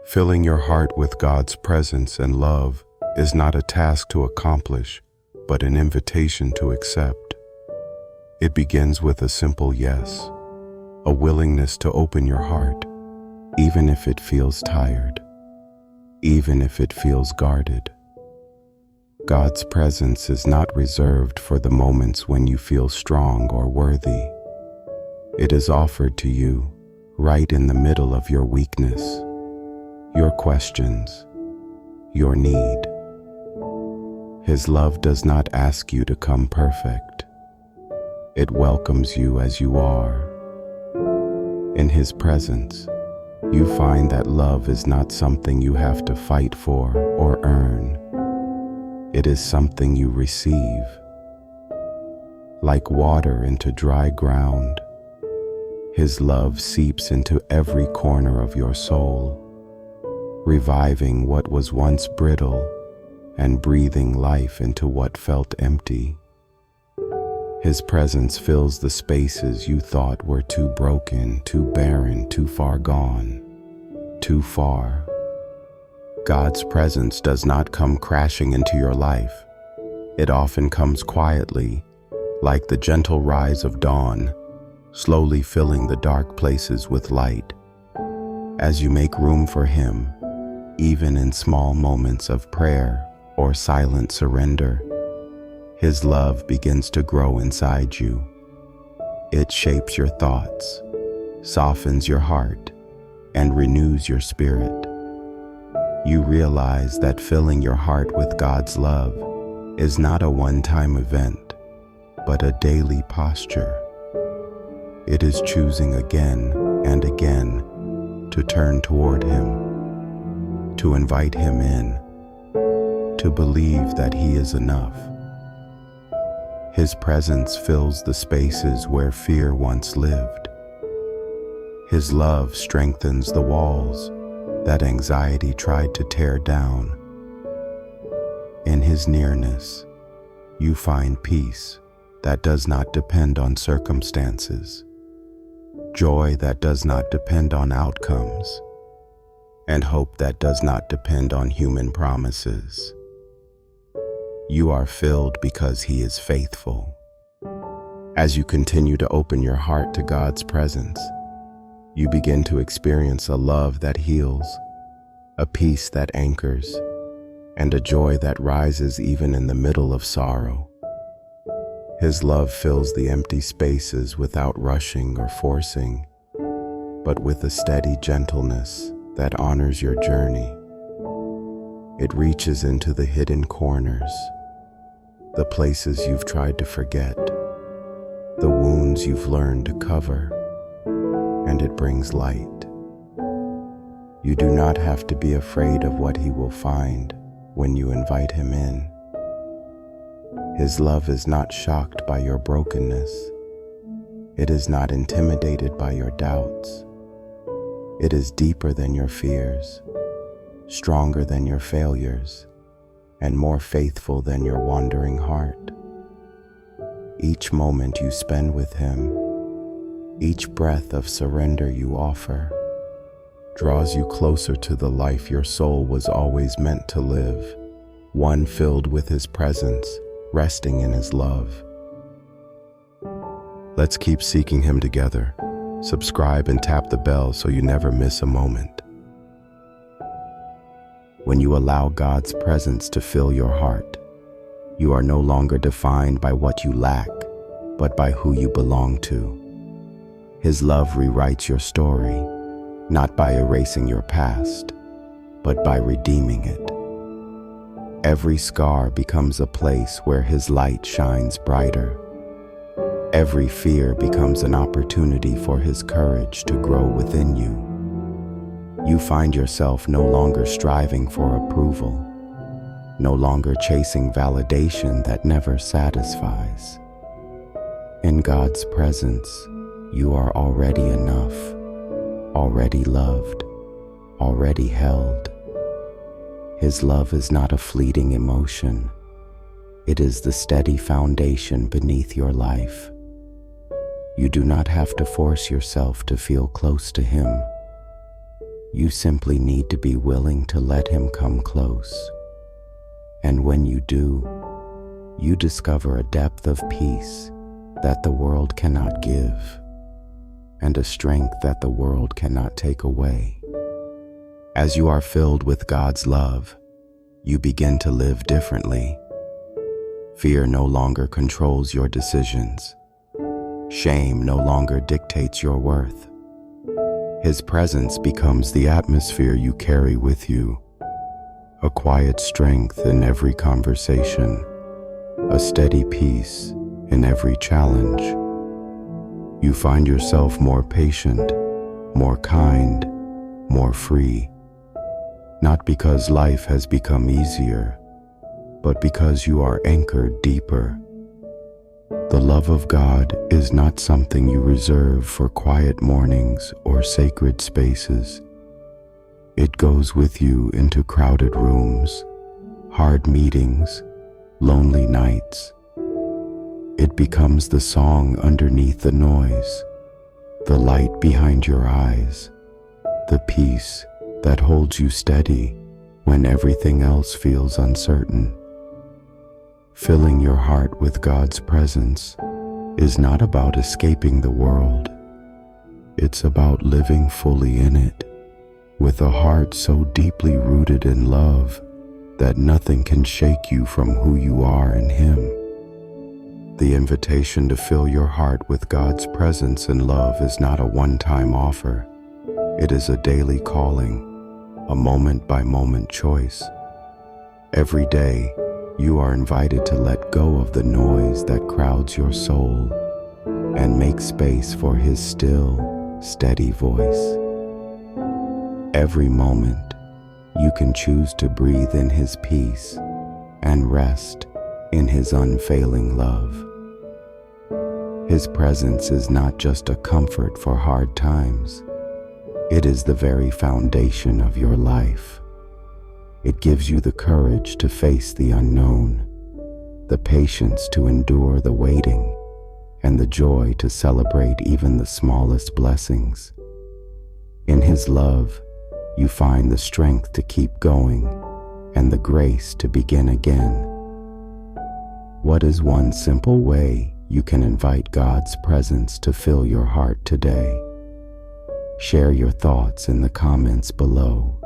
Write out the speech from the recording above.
Filling your heart with God's presence and love is not a task to accomplish, but an invitation to accept. It begins with a simple yes, a willingness to open your heart, even if it feels tired, even if it feels guarded. God's presence is not reserved for the moments when you feel strong or worthy. It is offered to you right in the middle of your weakness, your questions, your need. His love does not ask you to come perfect. It welcomes you as you are. In His presence, you find that love is not something you have to fight for or earn. It is something you receive. Like water into dry ground, His love seeps into every corner of your soul, reviving what was once brittle and breathing life into what felt empty. His presence fills the spaces you thought were too broken, too barren, too far gone, too far. God's presence does not come crashing into your life. It often comes quietly, like the gentle rise of dawn, slowly filling the dark places with light. As you make room for Him, even in small moments of prayer or silent surrender, His love begins to grow inside you. It shapes your thoughts, softens your heart, and renews your spirit. You realize that filling your heart with God's love is not a one-time event, but a daily posture. It is choosing again and again to turn toward Him, to invite Him in, to believe that He is enough. His presence fills the spaces where fear once lived. His love strengthens the walls that anxiety tried to tear down. In His nearness, you find peace that does not depend on circumstances, joy that does not depend on outcomes, and hope that does not depend on human promises. You are filled because He is faithful. As you continue to open your heart to God's presence, you begin to experience a love that heals, a peace that anchors, and a joy that rises even in the middle of sorrow. His love fills the empty spaces without rushing or forcing, but with a steady gentleness that honors your journey. It reaches into the hidden corners, the places you've tried to forget, the wounds you've learned to cover, and it brings light. You do not have to be afraid of what He will find when you invite Him in. His love is not shocked by your brokenness. It is not intimidated by your doubts. It is deeper than your fears, stronger than your failures, and more faithful than your wandering heart. Each moment you spend with Him, each breath of surrender you offer, draws you closer to the life your soul was always meant to live, one filled with His presence, resting in His love. Let's keep seeking Him together. Subscribe and tap the bell so you never miss a moment. When you allow God's presence to fill your heart, you are no longer defined by what you lack, but by who you belong to. His love rewrites your story, not by erasing your past, but by redeeming it. Every scar becomes a place where His light shines brighter. Every fear becomes an opportunity for His courage to grow within you. You find yourself no longer striving for approval, no longer chasing validation that never satisfies. In God's presence, you are already enough, already loved, already held. His love is not a fleeting emotion. It is the steady foundation beneath your life. You do not have to force yourself to feel close to Him. You simply need to be willing to let Him come close. And when you do, you discover a depth of peace that the world cannot give, and a strength that the world cannot take away. As you are filled with God's love, you begin to live differently. Fear no longer controls your decisions. Shame no longer dictates your worth. His presence becomes the atmosphere you carry with you, a quiet strength in every conversation, a steady peace in every challenge. You find yourself more patient, more kind, more free, not because life has become easier, but because you are anchored deeper. The love of God is not something you reserve for quiet mornings or sacred spaces. It goes with you into crowded rooms, hard meetings, lonely nights. It becomes the song underneath the noise, the light behind your eyes, the peace that holds you steady when everything else feels uncertain. Filling your heart with God's presence is not about escaping the world. It's about living fully in it, with a heart so deeply rooted in love that nothing can shake you from who you are in Him. The invitation to fill your heart with God's presence and love is not a one-time offer. It is a daily calling, a moment-by-moment choice. Every day, you are invited to let go of the noise that crowds your soul and make space for His still, steady voice. Every moment, you can choose to breathe in His peace and rest in His unfailing love. His presence is not just a comfort for hard times. It is the very foundation of your life. It gives you the courage to face the unknown, the patience to endure the waiting, and the joy to celebrate even the smallest blessings. In His love, you find the strength to keep going and the grace to begin again. What is one simple way you can invite God's presence to fill your heart today? Share your thoughts in the comments below.